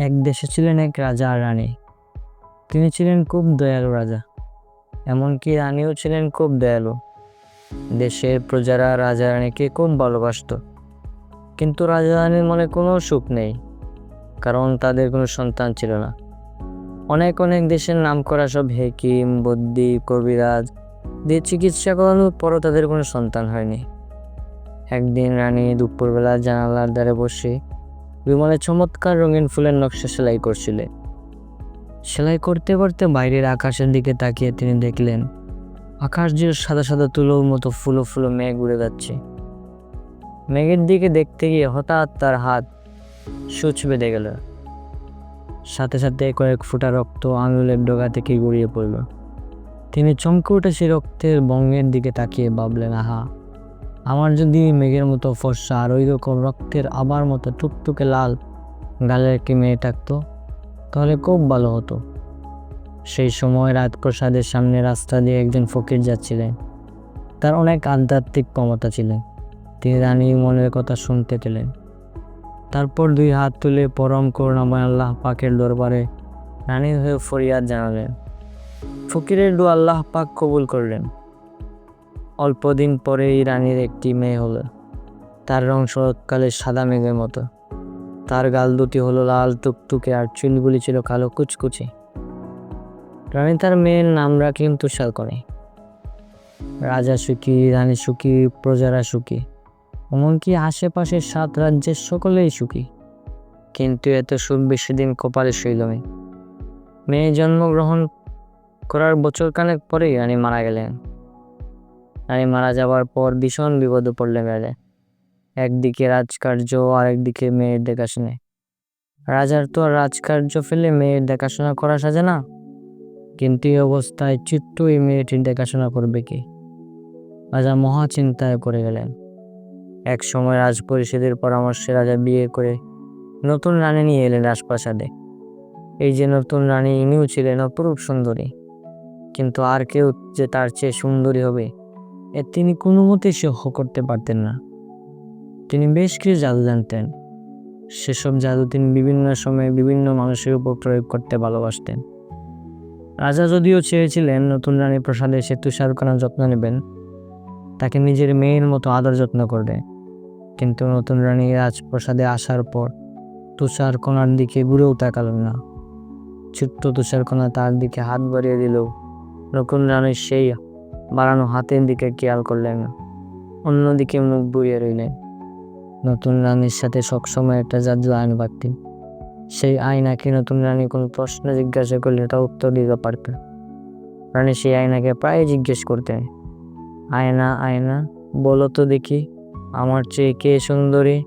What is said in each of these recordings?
এক দেশে ছিলেন এক রাজা আর রানী। তিনি ছিলেন খুব দয়ালু রাজা, এমনকি রানীও ছিলেন খুব দয়ালু। দেশের প্রজারা রাজা রানীকে খুব ভালোবাসত, কিন্তু রাজা রানীর মনে কোনো সুখ নেই, কারণ তাদের কোনো সন্তান ছিল না। অনেক অনেক দেশের নামকরা সব হেকিম, বদ্যি, কবিরাজ দিয়ে চিকিৎসা করানোর পরও তাদের কোনো সন্তান হয়নি। একদিন রানী দুপুরবেলা জানালার ধারে বসে বিমলে চমৎকার রঙিন ফুলের নকশা সেলাই করছিলেন। সেলাই করতে করতে বাইরের আকাশের দিকে তাকিয়ে তিনি দেখলেন আকাশ জুড়ে সাদা সাদা তুলোর মতো ফুলো ফুলো মেঘ উড়ে যাচ্ছে। মেঘের দিকে দেখতে গিয়ে হঠাৎ তার হাত সূচ বেঁধে গেল। সাথে সাথে কয়েক ফোঁটা রক্ত আঙুলের ডগা থেকে গড়িয়ে পড়ল। তিনি চমকে উঠে সেই রক্তের বঙ্গের দিকে তাকিয়ে ভাবলেন, আহা, আমার যদি মেঘের মতো ফর্সা আর ওই রকম রক্তের আবার মতো টুকটুকে লাল গালের কি মেয়ে থাকতো, তাহলে খুব ভালো হতো। সেই সময় রাজপ্রাসাদের সামনে রাস্তা দিয়ে একজন ফকির যাচ্ছিলেন। তার অনেক আধ্যাত্মিক ক্ষমতা ছিলেন। তিনি রানীর মনের কথা শুনতে পেলেন। তারপর দুই হাত তুলে পরম করুণাময় আল্লাহ পাকের দরবারে রানীর হয়ে ফরিয়াদ জানালেন। ফকিরের দোয়া আল্লাহ পাক কবুল করলেন। অল্প দিন পরেই রানীর একটি মেয়ে হলো। তার রং শরৎকালের সাদা মেঘের মতো। তার গাল দুটি হলো লাল টুকটুকে আর চুলগুলি ছিল কালো কুচকুচে। রানী তার মেয়ের নাম রাখলেন তুষারকণা। রাজা সুখী, রানী সুখী, প্রজারা সুখী, এমনকি আশেপাশের 7 রাজ্যের সকলেই সুখী। কিন্তু এত সুখ বেশি দিন কপালে সইল না। মেয়ে জন্মগ্রহণ করার বছর খানেক পরেই রানী মারা গেলেন। রানী মারা যাওয়ার পর ভীষণ বিপদে পড়লেন রাজা। একদিকে রাজকার্য আর একদিকে মেয়ের দেখাশোনা। রাজার তো আর রাজকার্য ফেলে মেয়ের দেখাশোনা করা সাজে না। কিন্তু এই অবস্থায় ছোট্ট এই মেয়েটির দেখাশোনা করবে কে? রাজা মহা চিন্তায় পড়ে গেলেন। এক সময় রাজপরিষদের পরামর্শে রাজা বিয়ে করে নতুন রানী নিয়ে এলেন রাজপ্রাসাদে। এই যে নতুন রানী, ইনিও ছিলেন অপরূপ সুন্দরী, কিন্তু আর কেউ যে তার চেয়ে সুন্দরী হবে এ তিনি কোনো মতেই সহ্য করতে পারতেন না। তিনি বেশ কিছু জাদু জানতেন। সেসব জাদু তিনি বিভিন্ন সময়ে বিভিন্ন মানুষের উপর প্রয়োগ করতে ভালোবাসতেন। রাজা যদিও চেয়েছিলেন নতুন রানী প্রাসাদে এসে তুষারকণার যত্ন নেবেন, তাকে নিজের মেয়ের মতো আদর যত্ন করবে, কিন্তু নতুন রানী রাজপ্রাসাদে আসার পর তুষারকণার দিকে ঘুরেও তাকালেন না। ছোট্ট তুষারকণা তার দিকে হাত বাড়িয়ে দিলেও নতুন রানীর সেই বাড়ানো হাতের দিকে খেয়াল করলেন না। অন্যদিকে মুখ বুইয়ে রইলেন। নতুন রানীর সাথে সবসময় একটা জাদু আয়না বাঁধতেন। সেই আয়নাকে নতুন রানী কোনো প্রশ্ন জিজ্ঞাসা করলে তা উত্তর দিতে পারতেন। রানী সেই আয়নাকে প্রায় জিজ্ঞেস করতেন, আয়না আয়না, বলো তো দেখি আমার চেয়ে কে সুন্দরী?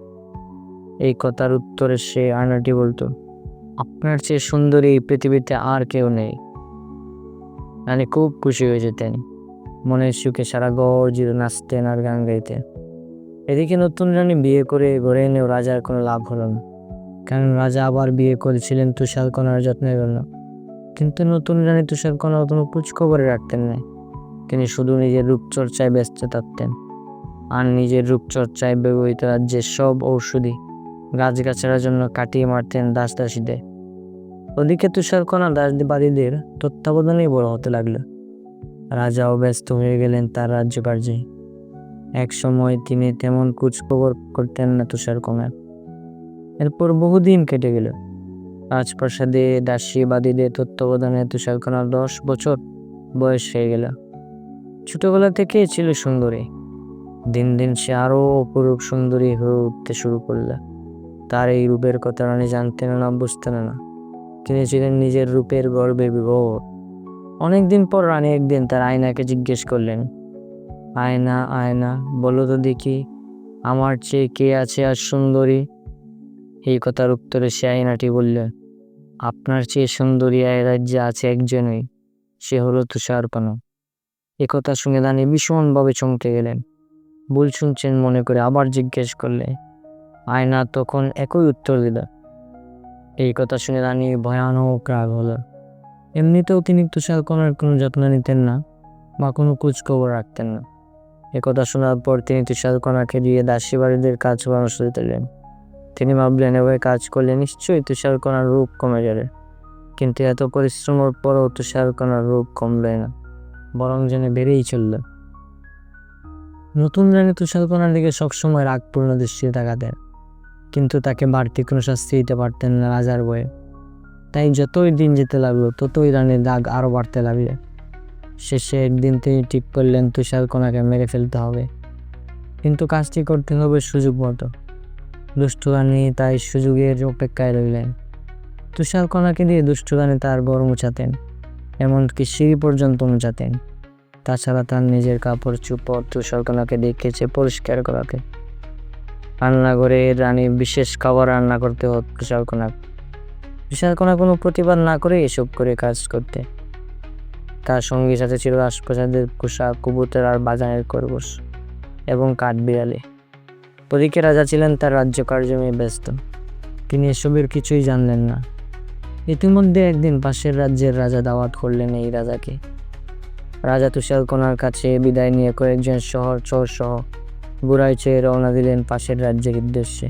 এই কথার উত্তরে সে আয়নাটি বলতো, আপনার চেয়ে সুন্দরী এই পৃথিবীতে আর কেউ নেই। রানী খুব খুশি হয়ে যেতেন। মনের সুখে সারা ঘর জুড়ে নাচতেন আর গান গাইতেন। এদিকে নতুন রানী বিয়ে করে ঘরে এনেও রাজার কোনো লাভ হলো না, কারণ রাজা আবার বিয়ে করেছিলেন তুষারকণার যত্নের জন্য। কিন্তু নতুন রানী তুষারকণার কোনো খোঁজ খবরে রাখতেন না। তিনি শুধু নিজের রূপচর্চায় ব্যস্ত থাকতেন, আর নিজের রূপচর্চায় ব্যবহৃত রাজ্যের সব ঔষধি গাছগাছার জন্য কাটিয়ে মারতেন দাস দাসীদের। ওদিকে তুষারকণা দাসবাদীদের তত্ত্বাবধানেই বড় হতে লাগলো। রাজাও ব্যস্ত হয়ে গেলেন তার রাজ্যকার্যে। এক সময় তিনি তেমন খোঁজখবর করতেন না তুষারকণার। এরপর বহুদিন কেটে গেল। রাজপ্রাসাদে দাসীবাদীদের তত্ত্বাবধানে তুষারকণার 10 বছর বয়স হয়ে গেল। ছোটবেলা থেকেই ছিল সুন্দরী। দিন দিন সে আরো অপরূপ সুন্দরী হয়ে উঠতে শুরু করল। তার এই রূপের কথা রানী জানতেন না, বুঝতেন না। তিনি ছিলেন নিজের রূপের গর্বে বিভোর। অনেকদিন পর রানী একদিন তার আয়নাকে জিজ্ঞেস করলেন, আয়না আয়না, বলো তো দেখি আমার চেয়ে কে আছে আর সুন্দরী? এই কথার উত্তরে সে আয়নাটি বলল, আপনার চেয়ে সুন্দরী এই রাজ্যে আছে একজনই, সে হলো তুষারকণা। এ কথা শুনে রানী ভীষণভাবে চমকে গেলেন। ভুল শুনছেন মনে করে আবার জিজ্ঞেস করলে। আয়না তখন একই উত্তর দিল। এই কথা শুনে রানী ভয়ানক রাগ হলো। এমনিতেও তিনি তুষারকণার কোনো যত্ন নিতেন না বা কোনো খোঁজ খবর রাখতেন না। একথা শোনার পর তিনি তুষারকণাকে দিয়ে দাসীবাদীদের কাজ পরামর্শ দিলেন। তিনি ভাবলেন এভাবে কাজ করলে নিশ্চয়ই তুষারকণার রূপ কমে যাবে, কিন্তু এত পরিশ্রমের পরও তুষারকণার রূপ কমবে না, বরং যেন বেড়েই চলল। নতুন রানী তুষারকণার দিকে সবসময় রাগপূর্ণ দৃষ্টিতে তাকাতেন, কিন্তু তাকে বাড়তি কোনো শাস্তি দিতে পারতেন না রাজার বয়ে। তাই যতই দিন যেতে লাগলো ততই রানীর রাগ আরও বাড়তে লাগলো। শেষে একদিন তিনি ঠিক করলেন তুষারকণাকে মেরে ফেলতে হবে, কিন্তু কাজটি করতে হবে সুযোগ মতো। দুষ্টু রানী তাই সুযোগের অপেক্ষায় রইলেন। তুষারকণাকে দিয়ে দুষ্টু রানী তার ঘর মুছাতেন, এমনকি সিঁড়ি পর্যন্ত মুছাতেন। তাছাড়া তার নিজের কাপড় চোপড় তুষারকণাকে দেখেছে পরিষ্কার করাতে। রান্নাঘরে রানী বিশেষ খাবার রান্না করতে হতো তুষারকণা কোনো প্রতিবাদ না করে এসব করে কাজ করতে। তার সঙ্গী সাথে ছিল রাজপ্রাসাদের পোষা কবুতর আর বাজারের খরগোশ এবং কাঠবিড়ালি। ওদিকে রাজা ছিলেন তার রাজ্য কার্য নিয়ে ব্যস্ত, তিনি এসবের কিছুই জানলেন না। ইতিমধ্যে একদিন পাশের রাজ্যের রাজা দাওয়াত করলেন এই রাজাকে। রাজা তুষারকণার কাছে বিদায় নিয়ে কয়েকজন চোর সহ বুড়াই চেয়ে রওনা দিলেন পাশের রাজ্যের উদ্দেশ্যে।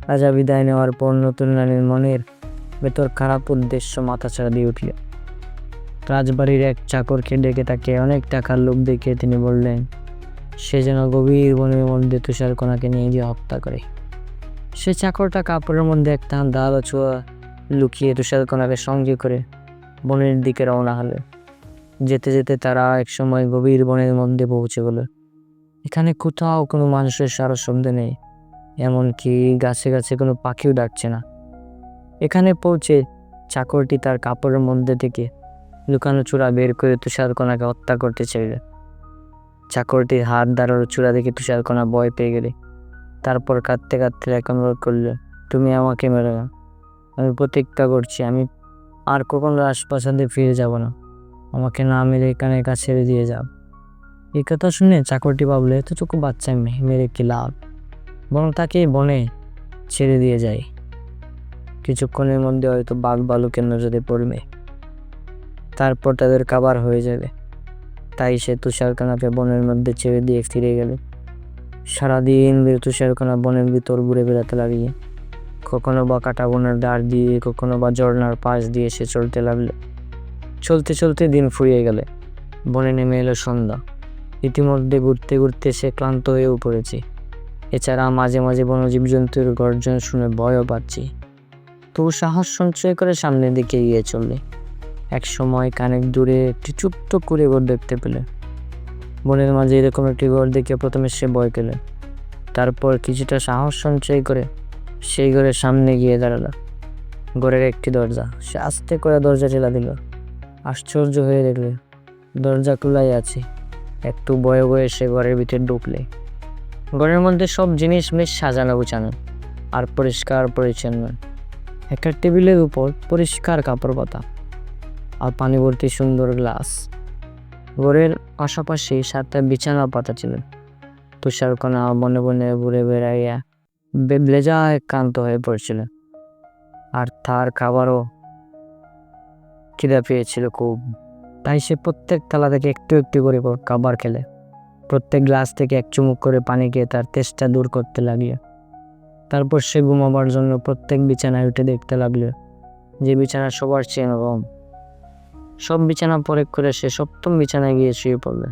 রাজা বিদায় নেওয়ার পর নতুন রানীর মনের ভেতর খারাপ উদ্দেশ্য মাথাচাড়া দিয়ে উঠল। রাজবাড়ির এক চাকরকে ডেকে তাকে অনেক টাকার লোভ দেখিয়ে তিনি বললেন সে যেন গভীর বনের মধ্যে তুষারকণাকে নিয়ে গিয়ে হত্যা করে। সে চাকরটা কাপড়ের মধ্যে একটা দাল ছোঁয়া লুকিয়ে তুষারকণাকে সঙ্গে করে বনের দিকে রওনা হলো। যেতে যেতে তারা একসময় গভীর বনের মধ্যে পৌঁছে গেল। এখানে কোথাও কোনো মানুষের সারা শব্দ নেই, এমনকি গাছে গাছে কোনো পাখিও ডাকছে না। এখানে পৌঁছে চাকরটি তার কাপড়ের মধ্যে থেকে লুকানো চূড়া বের করে তুষারকণাকে হত্যা করতে চাইল। চাকরটির হাত দাঁড়ানো চূড়া দেখে তুষারকণা ভয় পেয়ে গেলে তারপর কাঁদতে কাঁদতে অনুরোধ করল, তুমি আমাকে মেরো না, আমি প্রতিজ্ঞা করছি আমি আর কখনো রাজপ্রাসাদে ফিরে যাব না, আমাকে না মেরে এখানে কাছে ছেড়ে দিয়ে যাও। এই কথা শুনে চাকরটি ভাবলে এতটুকু বাচ্চা মেরে কি লাভ, বরং তাকে বনে ছেড়ে দিয়ে যায়। কিছুক্ষণের মধ্যে হয়তো বাঘ ভালুকের নজরে পড়বে, তারপর তাদের খাবার হয়ে যাবে। তাই সে তুষারকণাকে বনের মধ্যে ছেড়ে দিয়ে ফিরে গেল। সারাদিন তুষারকণা বনের ভিতর ঘুরে বেড়াতে লাগিয়ে কখনো বা কাটা বনের ধার দিয়ে, কখনো বা ঝর্ণার পাশ দিয়ে সে চলতে লাগলো। চলতে চলতে দিন ফুরিয়ে গেলে বনে নেমে এলো সন্ধ্যা। ইতিমধ্যে ঘুরতে ঘুরতে সে ক্লান্ত হয়েও পড়েছে। এছাড়া মাঝে মাঝে বন্য জীবজন্তুর গর্জন শুনে ভয়ও পাচ্ছি। তবু সাহস সঞ্চয় করে সামনের দিকে এগিয়ে চললে এক সময় কানেক দূরে একটি ছোট্ট কুঁড়ে ঘর দেখতে পেলে। বনের মাঝে এরকম একটি ঘর দেখে প্রথমে সে ভয় পেল, তারপর কিছুটা সাহস সঞ্চয় করে সেই ঘরের সামনে গিয়ে দাঁড়ালো। ঘরের একটি দরজা, সে আস্তে করে দরজা ঠেলা দিল। আশ্চর্য হয়ে দেখলে দরজা খোলাই আছে। একটু ভয়ে ভয়ে সে ঘরের ভিতরে ঢুকলে ঘরের মধ্যে সব জিনিস বেশ সাজানো গুছানো আর পরিষ্কার পরিচ্ছন্ন। একটা টেবিলের উপর পরিষ্কার কাপড় পাতা আর পানি ভর্তি সুন্দর গ্লাস। ঘরের পাশাপাশি 7টা বিছানা পাতা ছিল। তুষারকণা বনে বনে ঘুরে বেড়াইয়া বেজায় ক্লান্ত হয়ে পড়ছিল, আর তার খাবারও খিদা পেয়েছিল খুব। তাই সে প্রত্যেক থালা থেকে একটু একটু করে খাবার খেলে, প্রত্যেক গ্লাস থেকে এক চুমুক করে পানি খেয়ে তার তেষ্টা দূর করতে লাগলো। তারপর সে ঘুমাবার জন্য প্রত্যেক বিছানায় উঠে দেখতে লাগলো যে বিছানা সবার চেয়ে নরম। সব বিছানা পরেক করে সে 7ম বিছানায় গিয়ে শুয়ে পড়ল।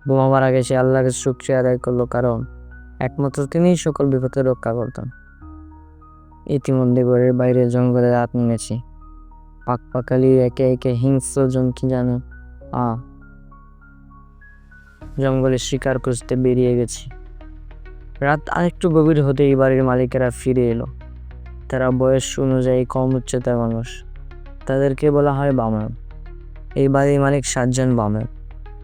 ঘুমাবার আগে সে আল্লাহকে শুকরিয়া আদায় করলো, কারণ একমাত্র তিনিই সকল বিপদে রক্ষা করতেন। ইতিমধ্যে ঘরের বাইরে জঙ্গলে রাত নেমেছে। পাকপাকালি একে একে হিংস্র জন্তু জানো জঙ্গলে শিকার খুঁজতে বেরিয়ে গেছে। রাত আরেকটু গভীর হতে এই বাড়ির মালিকেরা ফিরে এলো। তারা বয়স অনুযায়ী কম উচ্চতার মানুষ, তাদেরকে বলা হয় বামন। এই বাড়ির মালিক 7 জন বামন।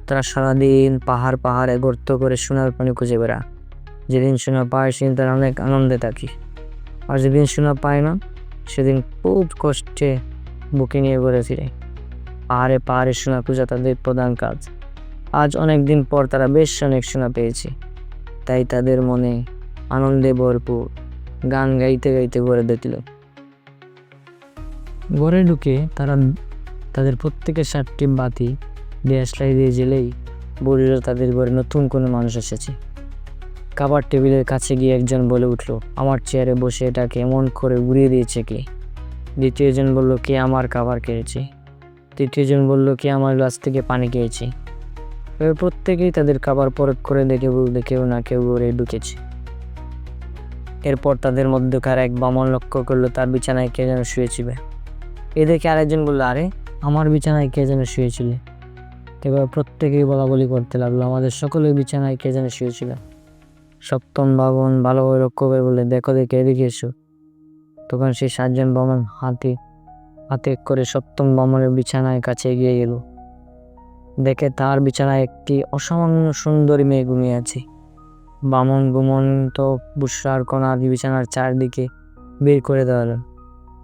তারা সারাদিন পাহাড়ে গর্ত করে সোনার পানি খুঁজে বেড়া। যেদিন সোনা পায় সেদিন তারা অনেক আনন্দে থাকে, আর যেদিন সোনা পায় না সেদিন খুব কষ্টে বুকে নিয়ে ঘুরে ফিরে। পাহাড়ে সোনা খোঁজা তাদের প্রধান কাজ। আজ অনেক দিন পর তারা বেশ অনেক সোনা পেয়েছে, তাই তাদের মনে আনন্দে ভরপুর, গান গাইতে গাইতে ঘরে দেখল। ঘরে ঢুকে তারা তাদের প্রত্যেকের 7টি বাতি দেশলাই দিয়ে জেলেই বলল তাদের ঘরে নতুন কোনো মানুষ এসেছে। খাবার টেবিলের কাছে গিয়ে একজন বলে উঠল, আমার চেয়ারে বসে এটাকে এমন করে উড়িয়ে দিয়েছে কে? দ্বিতীয়জন বলল, কে আমার খাবার খেয়েছে? তৃতীয়জন বলল, কে আমার গ্লাস থেকে পানি খেয়েছে? এবার প্রত্যেকেই তাদের খাবার পরখ করে দেখে বলতে কেউ না কেউ ঘরে ঢুকেছে। এরপর তাদের মধ্যকার এক বামন লক্ষ্য করলো তার বিছানায় কে যেন শুয়েছিল। এ দেখে আরেকজন বলল, আরে আমার বিছানায় কে যেন শুয়েছিল। এবার প্রত্যেকেই বলাবলি করতে লাগলো, আমাদের সকলের বিছানায় কে যেন শুয়েছিল। সপ্তম বামন ভালোভাবে লক্ষ্য করে বলে, দেখো দেখে এদিকে এসো। তখন সেই 7জন বামন হাতে করে সপ্তম বামনের বিছানায় কাছে এগিয়ে গেল। দেখে তার বিছানায় একটি অসামান্য সুন্দরী মেয়ে ঘুমিয়ে আছে। বামন ঘুমন্ত বুসরার কণা বিছানার চারদিকে বের করে দেওয়ালো।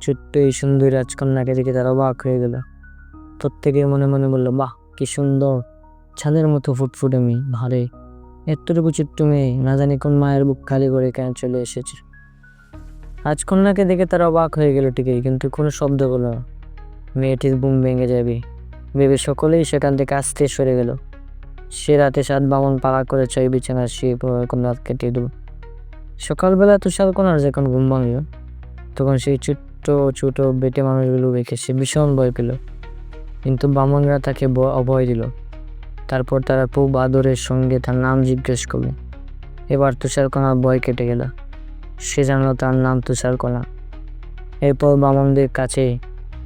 ছোট্ট এই সুন্দরী রাজকন্যাকে দেখে তারা অবাক হয়ে গেল। প্রত্যেকে মনে মনে বলল, বাহ কি সুন্দর, ছাদের মতো ফুটফুটে মেয়ে, ভারে এতটুকু ছোট্ট মেয়ে, না জানি কোন মায়ের বুক খালি করে কেন চলে এসেছে। রাজকন্যাকে দেখে তারা অবাক হয়ে গেল ঠিকই, কিন্তু কোনো শব্দ হলো না। মেয়েটির ঘুম ভেঙে যাবে ভেবে সকলেই সেখান থেকে আস্তে সরে গেল। সে রাতে 7 বামন পাড়া করে ছয় বিছানা শুয়ে কোন রাত কেটে দিল। সকালবেলা তুষারকণার যখন ঘুম ভাঙল, তখন সেই ছোট বেটে মানুষগুলো দেখে সে ভীষণ ভয় পেল, কিন্তু বামনরা তাকে অভয় দিল। তারপর তারা খুব আদরের সঙ্গে তার নাম জিজ্ঞেস করল। এবার তুষারকণার ভয় কেটে গেল, সে জানলো তার নাম তুষারকণা। এরপর বামনদের কাছে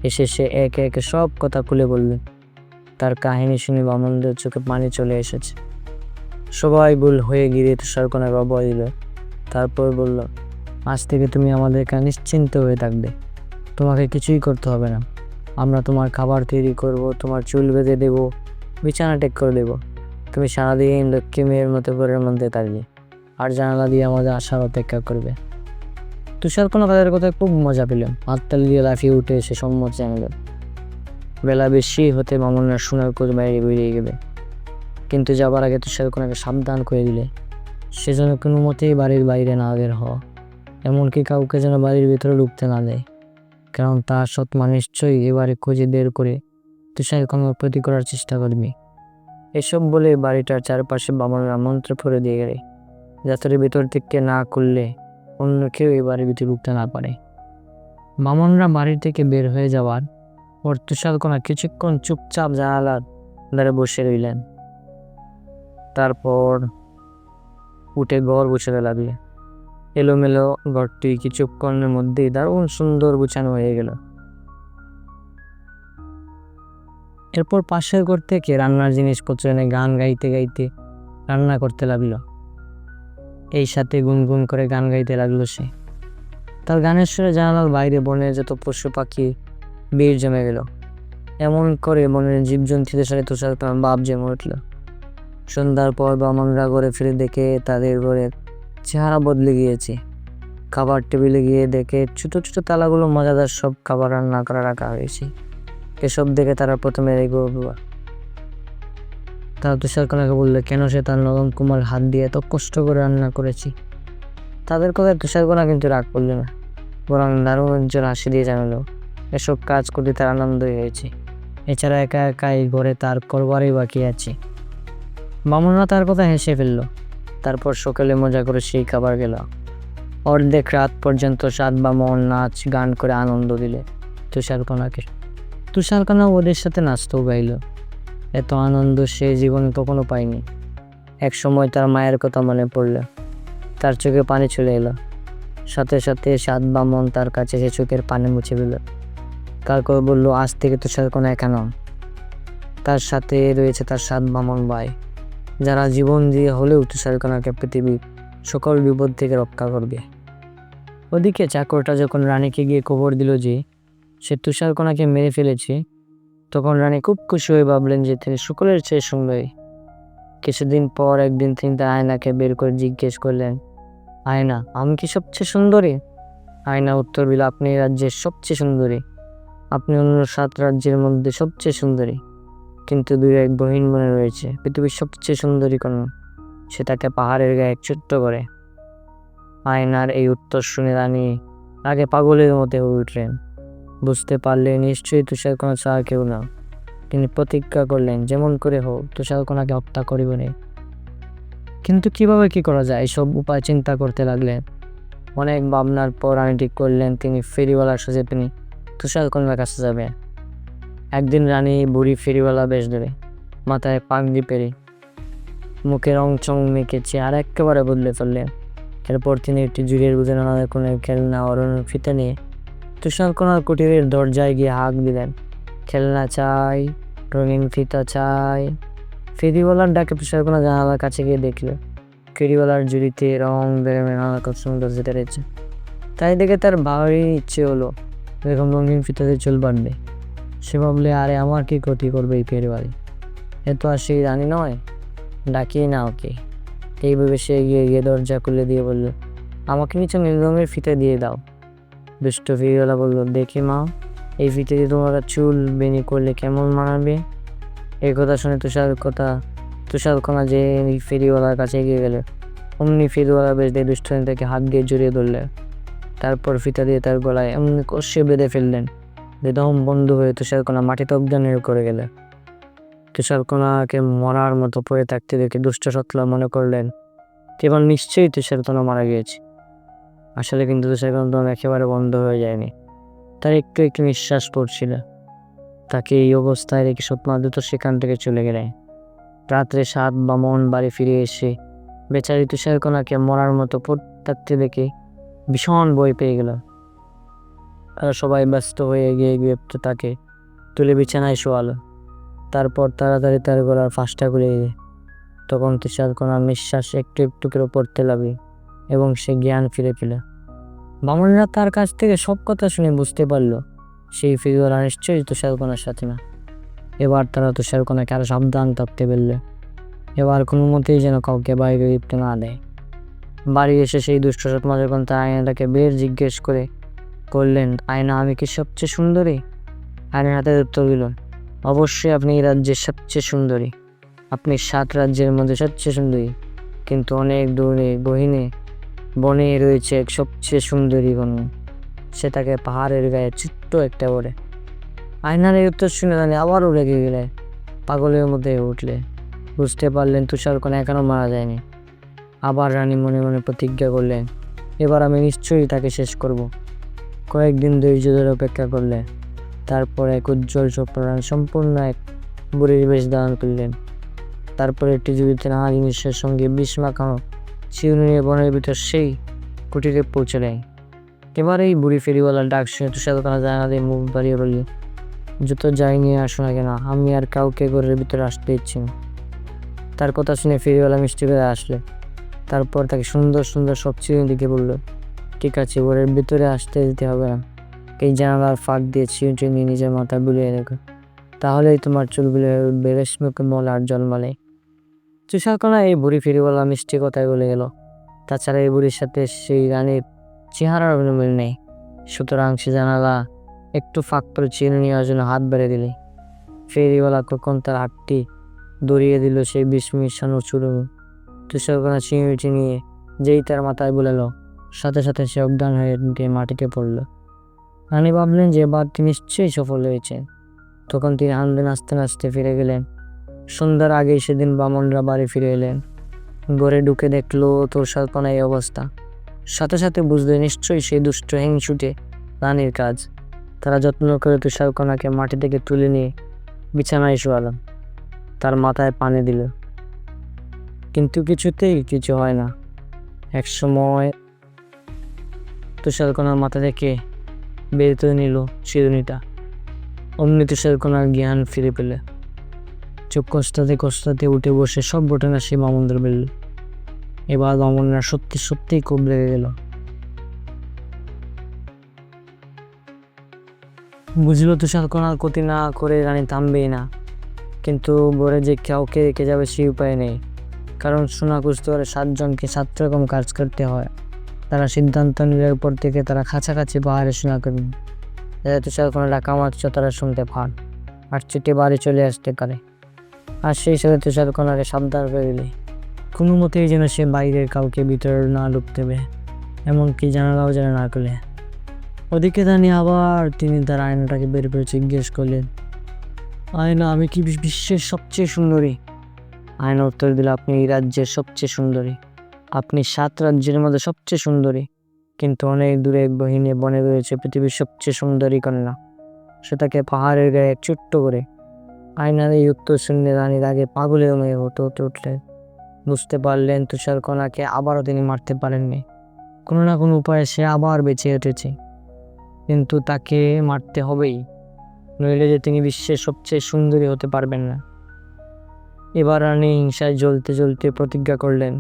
এসে সে একে একে সব কথা খুলে বলল। তার কাহিনী শুনে বামনদের চোখে পানি চলে এসেছে। সবাই ভুল হয়ে গিয়ে তুষারকণাকে অভয় দিল। তারপর বলল, আজ থেকে তুমি আমাদের কাছে নিশ্চিন্ত হয়ে থাকবে, তোমাকে কিছুই করতে হবে না। আমরা তোমার খাবার তৈরি করব, তোমার চুল বেঁধে দেবো, বিছানা টেক করে দেবো। তুমি সারাদিন লক্ষ্মী মেয়ের মতো ঘরের মধ্যে থাকবে আর জানালা দিয়ে আমাদের আসার অপেক্ষা করবে। তুষারকণা তাদের কথায় খুব মজা পেল, হাততালি দিয়ে লাফিয়ে উঠে এসে সম্মত জানালেন। বেলা বেশি হতে বামনরা সোনার কোচ বাইরে বেরিয়ে গেলে, কিন্তু যাবার আগে তুষারকণাকে সাবধান করে দিলে সে যেন কোনো মতেই বাড়ির বাইরে না বের হওয়া, এমনকি কাউকে যেন বাড়ির ভিতরে ঢুকতে না দেয়, কারণ তার সৎমা নিশ্চয়ই এবারে খুঁজে বের করে তুষারকণার প্রতি করার চেষ্টা করবে। এসব বলে বাড়িটার চারপাশে বামনরা মন্ত্র পড়ে দিয়ে গেলে, যাতে ভিতর থেকে না করলে অন্য কেউ এই বাড়ির ভিতরে ঢুকতে না পারে। বামনরা বাড়ি থেকে বের হয়ে যাওয়ার পর তুষারকণা কিছুক্ষণ চুপচাপ জানালার ধারে বসে রইলেন। তারপর উঠে ঘর গুছাতে লাগলে। এলোমেলো ঘরটি কিছুক্ষণের মধ্যেই দারুণ সুন্দর গুছানো হয়ে গেল। এরপর পাশের ঘর থেকে রান্নার জিনিসপত্র এনে গান গাইতে গাইতে রান্না করতে লাগলো। এই সাথে গুনগুন করে গান গাইতে লাগলো সে। তার গানের সুরে জানালার বাইরে বনে যত পশু পাখি ভিড় জমে গেল। এমন করে বনের জীবজন্তুদের সাথে তুষারকণার ভাব জমে উঠল। সন্ধ্যার পর বামনরা ঘরে ফিরে দেখে তাদের ঘরের চেহারা বদলে গিয়েছে। খাবার টেবিলে গিয়ে দেখে ছোট ছোট তালাগুলো মজাদার সব খাবার রান্না করা রাখা হয়েছে। এসব দেখে তারা প্রথমে রেগে উঠল। তারা তুষারকণাকে বললো, কেন সে তার নরম কোমল হাত দিয়ে এত কষ্ট করে রান্না করেছি। তাদের কথায় তুষারকণা কিন্তু রাগ করল না, বরং দারুণ উজ্জ্বল হাসি দিয়ে জানালো, এসব কাজ করতে তার আনন্দই হয়েছে। এছাড়া একা একা এই ঘরে তার করবারই বাকি আছে। বামনরা তার কথা হেসে ফেলল। তারপর সকালে মজা করে সেই খাবার গেল। অর্ধেক রাত পর্যন্ত 7 বামন নাচ গান করে আনন্দ দিলে তুষারকণাকে। তুষারকণা ওদের সাথে নাচতেও গাইল। এত আনন্দ সে জীবনে কখনো পায়নি। এক সময় তার মায়ের কথা মনে পড়ল, তার চোখে পানি চলে এলো। সাথে সাথে 7 বামন তার কাছে এসে চোখের পানি মুছে দিল। তারপর বলল, আজ থেকে তুষারকণা একা নন, তার সাথে রয়েছে তার 7 বামন ভাই, যারা জীবন দিয়ে হলেও তুষারকণাকে পৃথিবীর সকল বিপদ থেকে রক্ষা করবে। ওদিকে চাকরটা যখন রানীকে গিয়ে খবর দিল যে সে তুষারকণাকে মেরে ফেলেছে, তখন রানী খুব খুশি হয়ে ভাবলেন যে তিনি সকলের চেয়ে সুন্দরী। কিছুদিন পর একদিন তিনি তার আয়নাকে বের করে জিজ্ঞেস করলেন, আয়না, আমি কি সবচেয়ে সুন্দরী? আয়না উত্তর দিল, আপনি এই রাজ্যের সবচেয়ে সুন্দরী, আপনি অন্য 7 রাজ্যের মধ্যে সবচেয়ে সুন্দরী, কিন্তু 2-1 বহিন মনে রয়েছে পৃথিবীর সবচেয়ে সুন্দরী কোন, সেটাকে পাহাড়ের গায়ে ছোট্ট করে। আয়নার এই উত্তর শুনে রানী আগে পাগলের মতো হয়ে উঠলেন। বুঝতে পারলে নিশ্চয়ই তুষারকণা ছাড়া কেউ না। তিনি প্রতিজ্ঞা করলেন, যেমন করে হোক তুষারকণাকে হত্যা করিব না। কিন্তু কিভাবে কি করা যায় এইসব উপায় চিন্তা করতে লাগলেন। অনেক ভাবনার পর রানী ঠিক করলেন তিনি ফেরিওয়ালার সাথে তিনি তুষারকন্যার কাছে যাবে। একদিন রানী বুড়ি ফেরিওয়ালা বেশ ধরে, মাথায় পাগড়ি পেরে, মুখে রং চং মেখে চেহার একেবারে বদলে ফেললেন। এরপর তিনি একটি জুড়ির বুঝে নানা রকমের খেলনা অরণ্য ফিতে নিয়ে তুষারকণার কুটিরের দরজায় গিয়ে হাঁক দিলেন, খেলনা চাই, রঙিন ফিতা চাই। ফেরিওয়ালার ডাকে তুষারকণা জানালার কাছে গিয়ে দেখল ফেরিওয়ালার জুড়িতে রং বেরঙের নানা রকম সুন্দর যেতে রয়েছে। তাই দেখে তার ভারী ইচ্ছে হলো এরকম রঙিন ফিতাতে চুল বাঁধবে। সে ভাবলে, আরে আমার কি ক্ষতি করবে এই ফেরিওয়ালি, এ তো আর সেই রানী নয়, ডাকিয়ে না ওকে। এই ভেবে সে এগিয়ে গিয়ে দরজা খুলে দিয়ে বলল, আমাকে নিচে নীল রঙের ফিতা দিয়ে দাও। দুষ্ট ফেরিওয়ালা বলল, দেখি মা, এই ফিতে দিয়ে তোমার চুল বেনি করলে কেমন মানাবে। এই কথা শুনে তুষারকণা যে ফেরিওয়ালার কাছে এগিয়ে গেল। অমনি ফেরিওয়ালা বেশ দিয়ে দুষ্ট তাকে হাত দিয়ে জড়িয়ে ধরলেন। তারপর ফিতা দিয়ে তার গলায় এমনি কষে বেঁধে ফেললেন যে দম বন্ধ হয়ে তুষারকণা মাটিতে অজ্ঞান হয়ে করে গেল। তুষারকণাকে মরার মতো পড়ে থাকতে দেখে দুষ্ট সতলা মনে করলেন এবার নিশ্চয়ই তুষারকণা মারা গিয়েছে। আসলে কিন্তু তুষারকণা একেবারে বন্ধ হয়ে যায়নি, তার একটু একটু নিঃশ্বাস পড়ছিল। তাকে এই অবস্থায় রেখে সৎমা দ্রুত সেখান থেকে চলে গেলেন। রাত্রে সাত বামন বাড়ি ফিরে এসে বেচারি তুষারকণাকে মরার মতো পড়ে থাকতে দেখে ভীষণ ভয় পেয়ে গেল। তারা সবাই ব্যস্ত হয়ে এগিয়ে গিয়ে তাকে তুলে বিছানায় শোয়ালো। তারপর তাড়াতাড়ি তার গলার ফাঁসটা খুলে দিলে। তখন তুষারকণার নিঃশ্বাস একটু একটু করে পড়তে লাগলো এবং সে জ্ঞান ফিরে পেল। বামনেরা তার কাছ থেকে সব কথা শুনে বুঝতে পারল সেই ফেরিওয়ালা নিশ্চয়ই তুষারকণার সাথে না। এবার তারা তুষারকণাকে আরো সাবধান থাকতে বলল, এবার কোনো মতেই যেন কাউকে বাইরে লিপ্ত না দেয়। বাড়ি এসে সেই দুষ্ট সৎমা যখন তার আয়নাটাকে বের জিজ্ঞেস করলেন, আয়না, আমি কি সবচেয়ে সুন্দরী? আয়নার হাতে উত্তর দিল, অবশ্যই আপনি এই রাজ্যের সবচেয়ে সুন্দরী, আপনি 7 রাজ্যের মধ্যে সবচেয়ে সুন্দরী, কিন্তু অনেক দূরে বনে রয়েছে এক সবচেয়ে সুন্দরী কন্যা, সে তাকে পাহাড়ের গায়ে ছোট্ট একটা বলে। আয়নার এই উত্তর শুনে রানী আবারও রেগে গেলে, পাগলের মধ্যে উঠলে। বুঝতে পারলেন তুষারকণা এখনো মারা যায়নি। আবার রানী মনে মনে প্রতিজ্ঞা করলেন, এবার আমি নিশ্চয়ই তাকে শেষ করব। কয়েকদিন ধৈর্য ধরে অপেক্ষা করলেন। তারপর এক উজ্জ্বল স্বপ্ন সম্পূর্ণ এক বুড়ির বেশ ধারণ করলেন। তারপর একটি জীবিত নানা জিনিসের সঙ্গে বিষ মাখানো চিরুনি নিয়ে বনের ভিতর সেই কুটিরে পৌঁছলেন। এবার এই বুড়ি ফেরিওয়ালার ডাক শুনে তুষারকণা জানালা দিয়ে মুখ বাড়িয়ে বলল, যত যাই নিয়ে আসো না কেন, আমি আর কাউকে ঘরের ভিতরে আসতে ইচ্ছি না। তার কথা শুনে ফেরিওয়ালা মিষ্টি করে আসলে। তারপর তাকে সুন্দর সুন্দর সব চিরুনি দিকে বলল, ঠিক আছে, ঘরের ভিতরে আসতে দিতে হবে না, এই জানালার ফাঁক দিয়ে চিরুনি নিজের মাথা বুলিয়ে রেখো, তাহলেই তোমার চুলগুলো উঠবে রেশমুখে মল আর জলমালে। তুষারকণা এই বুড়ি ফেরিওয়ালা মিষ্টি কথায় বলে গেল। তাছাড়া এই বুড়ির সাথে সেই রানীর চেহারার মিল নেই, সুতরাং সে জানালা একটু ফাঁক করে চিরুনি নেওয়ার জন্য হাত বেড়ে দিলে ফেরিওয়ালা কখন তার হাতটি দড়িয়ে দিল সেই বিষ মিশানো চুরুনি। তুষারকণা চিরুনিটি নিয়ে যেই তার মাথায় বুলালো, সাথে সাথে সে অজ্ঞান হয়ে মাটিতে পড়ল। রানী ভাবলেন যে এবার তিনি নিশ্চয়ই সফল হয়েছেন। তখন তিনি আনন্দে নাচতে নাচতে ফিরে গেলেন। সন্ধ্যার আগেই সেদিন বামনরা বাড়ি ফিরে এলেন। ঘরে ঢুকে দেখলো তুষারকণা এই অবস্থা। সাথে সাথে বুঝলে নিশ্চয়ই সেই দুষ্ট হিংসুটে রানীর কাজ। তারা যত্ন করে তুষারকণাকে মাটি থেকে তুলে নিয়ে বিছানায় শোয়ালো, তার মাথায় পানি দিল, কিন্তু কিছুতেই কিছু হয় না। এক সময় তুষারকণার মাথা থেকে বের করে নিল চিরুনিটা। অমনি তুষারকণার জ্ঞান ফিরে পেলে। চোখ কষ্টাতে উঠে বসে সব ঘটনা সে বামনদের বলল। এবার বামনরা সত্যিই খুব লেগে গেল। বুঝলো তুষারকণার ক্ষতি না করে রানী থামবেই না, কিন্তু ঘরে যে কাউকে রেখে যাবে সেই উপায় নেই, কারণ সোনা খুঁজতে হলে 7 জনকে 7 রকম কাজ করতে হয়। তারা সিদ্ধান্ত নিলে উপর থেকে তারা কাছাকাছি পাহাড়ে সোনা করবে, যাতে তুষারকণা ডাকা মাত্র তারা শুনতে পান আর ছুটে বাড়ি চলে আসতে পারে। আর সেই সাথে তুষারকণাকে সাবধান করে দিলে কোনো মতেই যেন সে বাইরের কাউকে ভিতরে না ঢুকতে দেবে, এমনকি জানালাও যেন না খুলে। ওদিকে রানী আবার তিনি তার আয়নাটাকে বের করে জিজ্ঞেস করলেন, আয়না, আমি কি বিশ্বের সবচেয়ে সুন্দরী? আয়না উত্তর দিল, আপনি এই রাজ্যের সবচেয়ে সুন্দরী, আপনি 7 রাজ্যের মধ্যে সবচেয়ে সুন্দরী, কিন্তু অনেক দূরে এক গহীনে বনে রয়েছে পৃথিবীর সবচেয়ে সুন্দরী কন্যা, সে তাকে পাহাড়ের গায়ে ছোট্ট করে। আয়নার এই উত্তর শুনে রানীর আগে পাগলের মেয়ে হতে হতে উঠলেন। বুঝতে পারলেন তুষারকণাকে আবারও তিনি মারতে পারেননি, কোনো না কোনো উপায়ে সে আবার বেঁচে উঠেছে, কিন্তু তাকে মারতে হবেই, নইলে যে তিনি বিশ্বের সবচেয়ে সুন্দরী হতে পারবেন না। এবার রানী হিংসায় জ্বলতে জ্বলতে প্রতিজ্ঞা করলেন,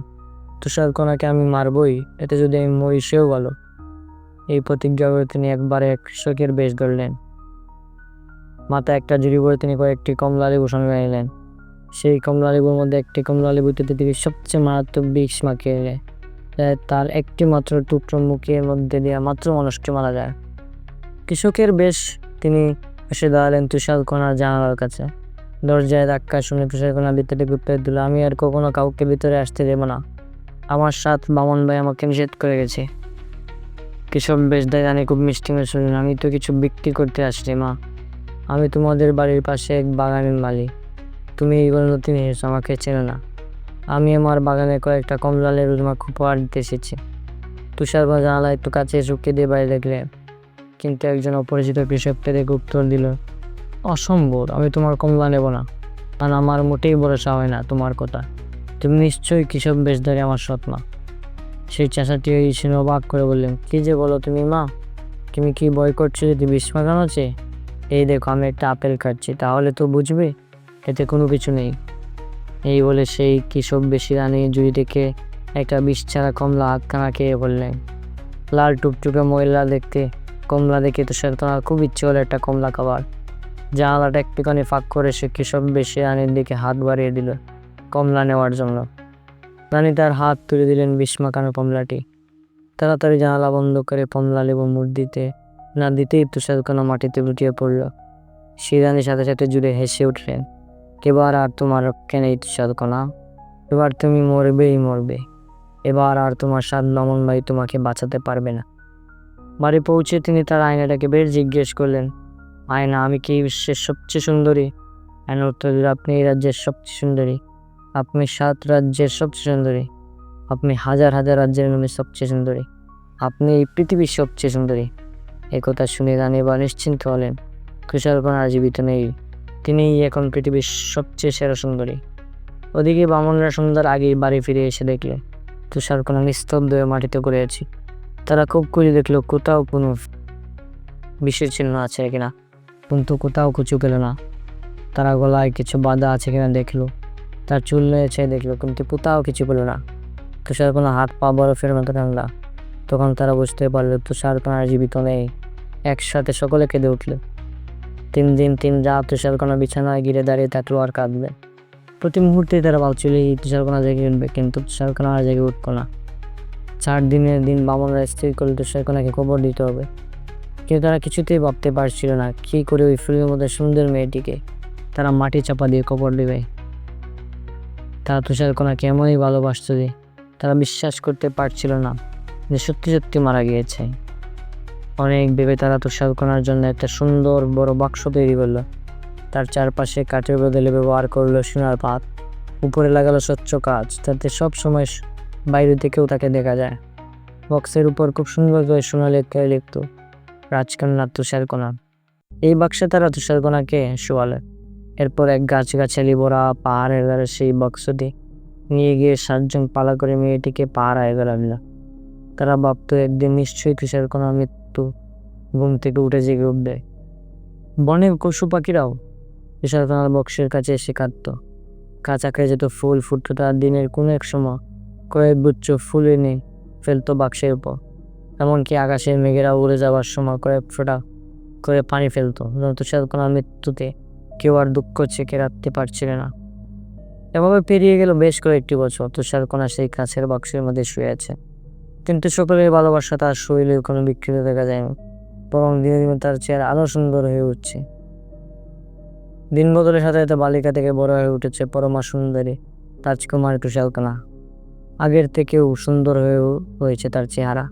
তুষারকণাকে আমি মারবই, এতে যদি আমি মরি সেও ভালো। এই প্রতিজ্ঞা করে তিনি একবারে এক কৃষকের বেশ ধরলেন। মাথায় একটা ঝুড়ি করে তিনি কয়েকটি কমলা লেবু সঙ্গে আনলেন। সেই কমলা লেবুর মধ্যে একটি কমলা লেবুতে তিনি সবচেয়ে মারাত্মক বিষ মাখিয়ে এলেন। তার একটি মাত্র টুকরো মুখের মধ্যে দিয়ে মাত্র মানুষকে মারা যায়। কৃষকের বেশ তিনি এসে দাঁড়ালেন তুষারকণার জানালার কাছে। দরজায় ধাক্কা শুনে তুষারকণা ভিতরে গুপ্ত দিল, আমি আর কখনো কাউকে ভিতরে আসতে দেব না, আমার 7 বামন ভাই আমাকে নিষেধ করে গেছে। কৃষক বেশ জানি খুব মিষ্টি মেয়ে শুনলেন, আমি তো কিছু বিক্রি করতে আসছি মা, আমি তোমাদের বাড়ির পাশে এক বাগানের মালিক, তুমি এইবার নতুন এসেছো, আমাকে চেনো না, আমি আমার বাগানে কয়েকটা কমলা লেবু তোমাকে উপহার দিতে এসেছি। তুষারকণা জানালা একটু কাছে শুকিয়ে দিয়ে বাইরে দেখলেন, কিন্তু একজন অপরিচিত কৃষক তাদের উত্তর দিল, অসম্ভব, আমি তোমার কমলা নেব না, আর আমার মোটেই ভরসা হয় না তোমার কথা, তুমি নিশ্চয়ই কৃষক বেশধারী আমার সৎ মা। সেই চাষাটি ছিল অবাক করে বললেন, কি যে বলো তুমি মা, তুমি কি ভয় করছো যদি বিষ মাখানো আছে? এই দেখো আমি একটা আপেল খাচ্ছি, তাহলে তো বুঝবে এতে কোনো কিছু নেই। এই বলে সেই কৃষক বেশি রানী জুড়ি থেকে একটা বিষ ছাড়া কমলা হাতখানা খেয়ে বললেন। লাল টুকটুকে ময়লা দেখতে কমলা দেখে তুষারকণা খুব ইচ্ছে হলো একটা কমলা খাবার। জানালাটা একটুখানি ফাঁক করে সে কৃষক বেশি রানীর দিকে হাত বাড়িয়ে দিল কমলা নেওয়ার জন্য। রানী তার হাত তুলে দিলেন বিষ মাখানো কমলাটি। তাড়াতাড়ি জানালা বন্ধ করে কমলা লেবু মুখ দিতে না দিতেই তুষারকণা মাটিতে লুটিয়ে পড়ল। সেই রানীর সাথে সাথে জুড়ে হেসে উঠলেন, এবার আর তোমার রক্ষে নেই তুষারকণা, এবার তুমি মরবেই মরবে, এবার আর তোমার 7 বামন ভাই তোমাকে বাঁচাতে পারবে না। বাড়ি পৌঁছে তিনি তার আয়নাটাকে বেশ জিজ্ঞেস করলেন, আয়না আমি কি বিশ্বের সবচেয়ে সুন্দরী? আয়না উত্তর দিল, আপনি এই রাজ্যের সবচেয়ে সুন্দরী, আপনি 7 রাজ্যের সবচেয়ে সুন্দরী, আপনি হাজার হাজার রাজ্যের মধ্যে সবচেয়ে সুন্দরী, আপনি এই পৃথিবীর সবচেয়ে সুন্দরী। এই কথা শুনে রানী এবার নিশ্চিন্ত হলেন, তুষারকণা আর জীবিত নেই, তিনিই এখন পৃথিবীর সবচেয়ে সেরা সুন্দরী। ওদিকে বামনরা সুন্দর আগেই বাড়ি ফিরে এসে দেখলে তুষারকণা নিস্তব্ধ হয়ে মাটিতে পড়ে আছে। তারা খুব খুঁজে দেখলো কোথাও কোনো বিষের চিহ্ন আছে কিনা, কিন্তু কোথাও কিছু পেল না। তারা গলায় কিছু বাঁধা আছে কিনা দেখলো, তার চুল নিয়েছে দেখলো, কিন্তু কোথাও কিছু পেল না। তুষারকণা হাত পা বরফের মতো ঠান্ডা। তখন তারা বুঝতে পারলো তুষারকণা জীবিত নেই। একসাথে সকলে কেঁদে উঠল। 3 দিন 3 রাত তুষারকণা বিছানায় ঘিরে দাঁড়িয়ে থাকলো আর কাঁদবে। প্রতি মুহূর্তেই তারা ভাবছিল এই তুষারকণা জেগে উঠবে, কিন্তু তুষারকণা আর জেগে উঠতো না। 4 দিনের দিন বামনরা স্থির করলে তুষারকণাকে খবর দিতে হবে, কিন্তু তারা কিছুতেই ভাবতে পারছিল না কী করে ওই ফুলের মধ্যে সুন্দর মেয়েটিকে তারা মাটি চাপা দিয়ে কবর দেবে। তারা তুষারকণাকে এমনই ভালোবাসত যে তারা বিশ্বাস করতে পারছিল না যে সত্যি সত্যি মারা গিয়েছে। অনেক ভেবে তারা তুষারকণার জন্য একটা সুন্দর বড় বাক্স তৈরি করলো। তার চারপাশে কাঠের বদলে ব্যবহার করলো সোনার পাত, উপরে লাগালো স্বচ্ছ কাঁচ, যাতে সব সময় বাইরে থেকেও তাকে দেখা যায়। বক্সের উপর খুব সুন্দর করে সোনালি অক্ষরে লিখত, রাজকন্যা তুষারকণা। এই বাক্সে তারা তুষারকণাকে শোয়ালে। এরপর এক গাছগাছালি ভরা পাহাড়ের ধারে সেই বাক্সটি নিয়ে গিয়ে 7 জন পালা করে মেয়েটিকে পাহারায় গেল। তারা ভাবত একদিন নিশ্চয়ই তুষারকণার মৃত্যু ঘুম থেকে উঠে জেগে উঠবে। বনের পশু পাখিরাও তুষারকণার বক্সের কাছে এসে কাঁদত। কাছাকাছি যেত ফুল ফুটতো, তার দিনের কোনো এক সময় কয়েক গুচ্ছ ফুল এনে ফেলতো বাক্সের উপর। এমনকি আকাশের মেঘেরা উড়ে যাওয়ার সময় কয়েক ফোঁটা করে পানি ফেলতো। তুষারকণার মৃত্যুতে কেউ আর দুঃখ চেকে রাখতে পারছিল না। এভাবে পেরিয়ে গেল বেশ কয়েকটি বছর। তুষারকণা সেই কাছের বাক্সের মধ্যে শুয়ে আছে, কিন্তু সকলের ভালোবাসা তার শরীরের কোনো বিকৃত দেখা যায়নি, বরং দিনে দিনে তার চেহারা আরো সুন্দর হয়ে উঠছে। দিন বদলের সাথে সাথে বালিকা থেকে বড় হয়ে উঠেছে পরমা সুন্দরী রাজকুমারী তুষারকণা। আগের থেকেও সুন্দর হয়েছে তার চেহারা,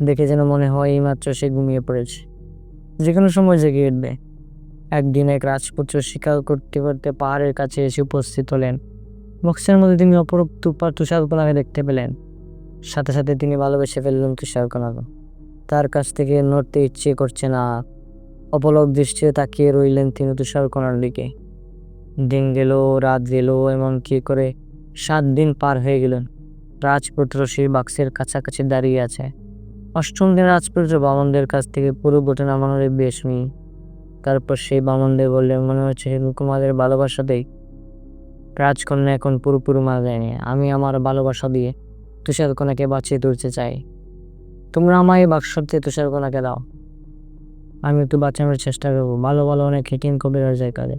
দেখে যেন মনে হয় এইমাত্র সে ঘুমিয়ে পড়েছে, যে কোনো সময় জেগে উঠবে। একদিন এক রাজপুত্র শিকার করতে করতে পাহাড়ের কাছে এসে উপস্থিত হলেন। বক্সের মধ্যে তিনি অপরূপ তুষারকণাকে দেখতে পেলেন। সাথে সাথে তিনি ভালোবেসে ফেললেন তুষারকণাকে। তার কাছ থেকে নড়তে ইচ্ছে করছে না। অপলক দৃষ্টিতে তাকিয়ে রইলেন তিনি তুষারকণার দিকে। দিন গেল, রাত গেল, এমনকি করে 7 দিন পার হয়ে গেলেন। রাজপুত্র সেই বাক্সের কাছাকাছি দাঁড়িয়ে আছে। 8ম দিন রাজপুত্র বামনদের কাছ থেকে পুরো ঘটনা মনে বেশ শুনি। তারপর সেই বামনদের বললেন, মনে হচ্ছে কুমারের ভালোবাসাতেই রাজকন্যা এখন পুরোপুরি মারা যায়নি। আমি আমার ভালোবাসা দিয়ে তুষারকণাকে বাঁচিয়ে তুলতে চাই। তোমরা আমায় বাক্সতে তুষারকণাকে দাও, আমি একটু বাঁচানোর চেষ্টা করবো। ভালো ভালো অনেক হিকিন কবিরাজ যায় কাজে।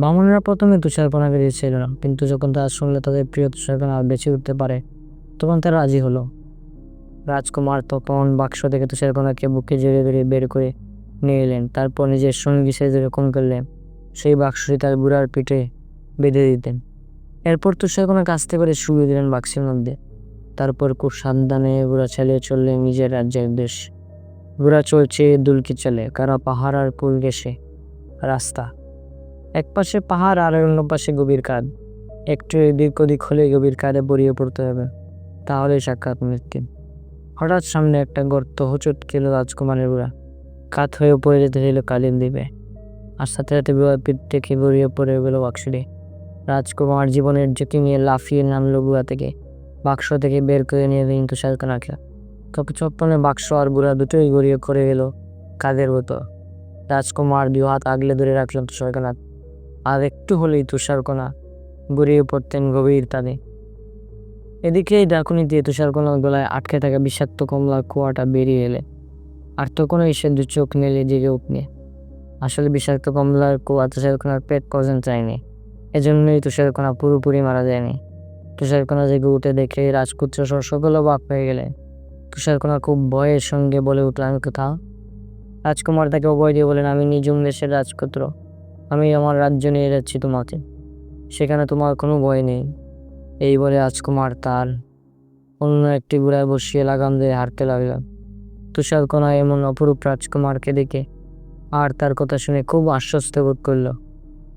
বামনরা প্রথমে তুষারকণাকে দিয়েছিল না, কিন্তু যখন তারা শুনলে তাদের প্রিয় তুষারকণা বেঁচে উঠতে পারে, তখন তারা রাজি হলো। রাজকুমার তখন বাক্স থেকে তুষারকণাকে বুকে জড়িয়ে ধরে বের করে নিয়ে এলেন। তারপর নিজের সঙ্গী সেজে যখন করলেন, সেই বাক্সটি তার বুড়ার পিঠে বেঁধে দিতেন। এরপর তুষারকণাকে আস্তে করে শুয়ে দিলেন বাক্সের মধ্যে। তারপর খুব সাবধানে বুড়া চালিয়ে চললেন নিজের রাজ্যের উদ্দেশ্যে। বুড়া চলছে দুলকি চলে, কারা পাহাড় আর কুল ঘেঁষে রাস্তা। এক পাশে পাহাড় আর অন্য পাশে গভীর কাঁদ। একটু এদিক ওদিক হলে গভীর কাঁধে পড়িয়ে পড়তে হবে, তাহলে সাক্ষাৎ মৃত্যু। হঠাৎ সামনে একটা গর্ত, হোঁচট খেলো রাজকুমারের বুড়া। কাত হয়ে পড়ে যেতে ছিল কালির দ্বীপে। আর সাথে সাথে বুড়ার পিঠ থেকে গড়িয়ে পড়ে গেল বাক্সটি। রাজকুমার জীবনের ঝুঁকি নিয়ে লাফিয়ে নামলো বুড়া থেকে। বাক্স থেকে বের করে নিয়ে দিন তুষারকণাকে। তবে চপ্পনে বাক্স আর বুড়া দুটোই গড়িয়ে করে গেল কাঁধের মতো। রাজকুমার 2 হাত আগলে ধরে রাখলেন তুষারকণা। আর একটু হলেই তুষারকণা গড়িয়ে পড়তেন গভীর তাদে। এদিকে ডাকুনি দিয়ে তুষারকণার গলায় আটকে থাকা বিষাক্ত কমলার কুয়াটা বেরিয়ে এলে। আর তখনই সে 2 চোখ মেলে জেগে উঠনে। আসলে বিষাক্ত কমলার কুয়া তুষারকণার পেট পর্যন্ত চায়নি, এজন্যই তুষারকণা পুরোপুরি মারা যায়নি। তুষারকণা জেগে উঠে দেখে রাজপুত্র সহ সকলে অবাক হয়ে গেলেন। তুষারকণা খুব ভয়ের সঙ্গে বলে উঠল, আমি কোথাও? রাজকুমার তাকে অভয় দিয়ে বলেন, আমি নিঝুম দেশের রাজপুত্র। আমি আমার রাজ্য নিয়ে যাচ্ছি তোমাকে, সেখানে তোমার কোনো ভয় নেই। এই বলে রাজকুমার তার অন্য একটি ঘোড়ায় বসিয়ে লাগাম দিয়ে হাঁটতে লাগলেন। তুষারকণা এমন অপরূপ রাজকুমারকে দেখে আর তার কথা শুনে খুব আশ্বস্ত বোধ করল।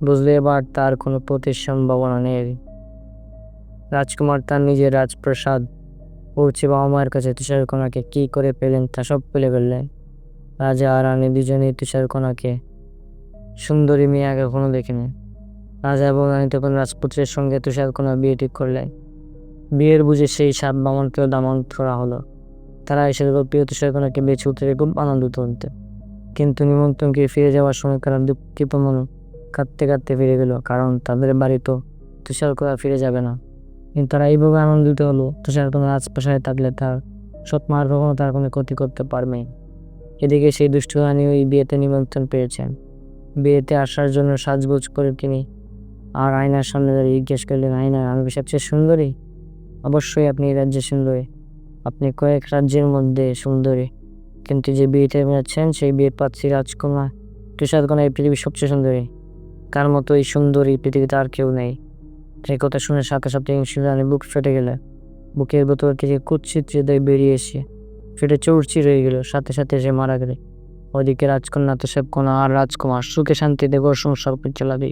বুঝলে এবার তার কোনো প্রতির সম্ভাবনা নেই। রাজকুমার তার নিজের রাজপ্রাসাদ পৌঁছে বাবা মায়ের কাছে তুষারকণাকে কী করে পেলেন তা সব খুলে ফেললেন। রাজা আর রানী দুজনেই তুষারকণাকে সুন্দরী মেয়ে আগে কখনো দেখেনি। রাজা এবং রানী তখন রাজপুত্রের সঙ্গে তুষারকণার বিয়ে ঠিক করলেন। বিয়ের বুঝে সেই 7 বামনকেও দামন করা হলো। তারা এসে প্রিয় তুষারকণাকে বেঁচে উঠতে খুব আনন্দিত হতেন। কিন্তু নিমন্ত্রণকে ফিরে যাওয়ার সময় তারা দুঃখিত মনে কাঁদতে কাঁদতে ফিরে গেল, কারণ তাদের বাড়ি তো তুষারকণা ফিরে যাবে না। কিন্তু তারা এইভাবে আনন্দিত হলো, তুষারকণা রাজপ্রাসাদে থাকলে তার সৎ মার কখনো তার কোনো ক্ষতি করতে পারবে। এদিকে সেই দুষ্টু রানী ওই বিয়েতে নিমন্ত্রণ পেয়েছেন। বিয়েতে আসার জন্য সাজগোজ করে তিনি আর আয়নার সামনে দাঁড়িয়ে জিজ্ঞেস করলেন, আয়না, আমি কি সবচেয়ে সুন্দরী? অবশ্যই আপনি এই রাজ্যে সুন্দরী, আপনি কয়েক রাজ্যের মধ্যে সুন্দরী, কিন্তু যে বিয়েতে যাচ্ছেন সেই বিয়ের পাত্রী রাজকুমার তুষারকণা এই পৃথিবীর সবচেয়ে সুন্দরী। কার মতো এই সুন্দরী পৃথিবীতে আর কেউ নেই। এই কথা শুনে সাথে সাথে রানী বুক ফেটে গেল। বুকের ভেতর থেকে কুৎসিত হৃদয় বেরিয়ে এসে ফেটে চৌড়চি রয়ে গেল। সাথে সাথে সে মারা গেল। ওদিকে রাজকন্যা তুষারকণা আর রাজকুমার সুখে শান্তিতে ঘর সংসার চালাবে।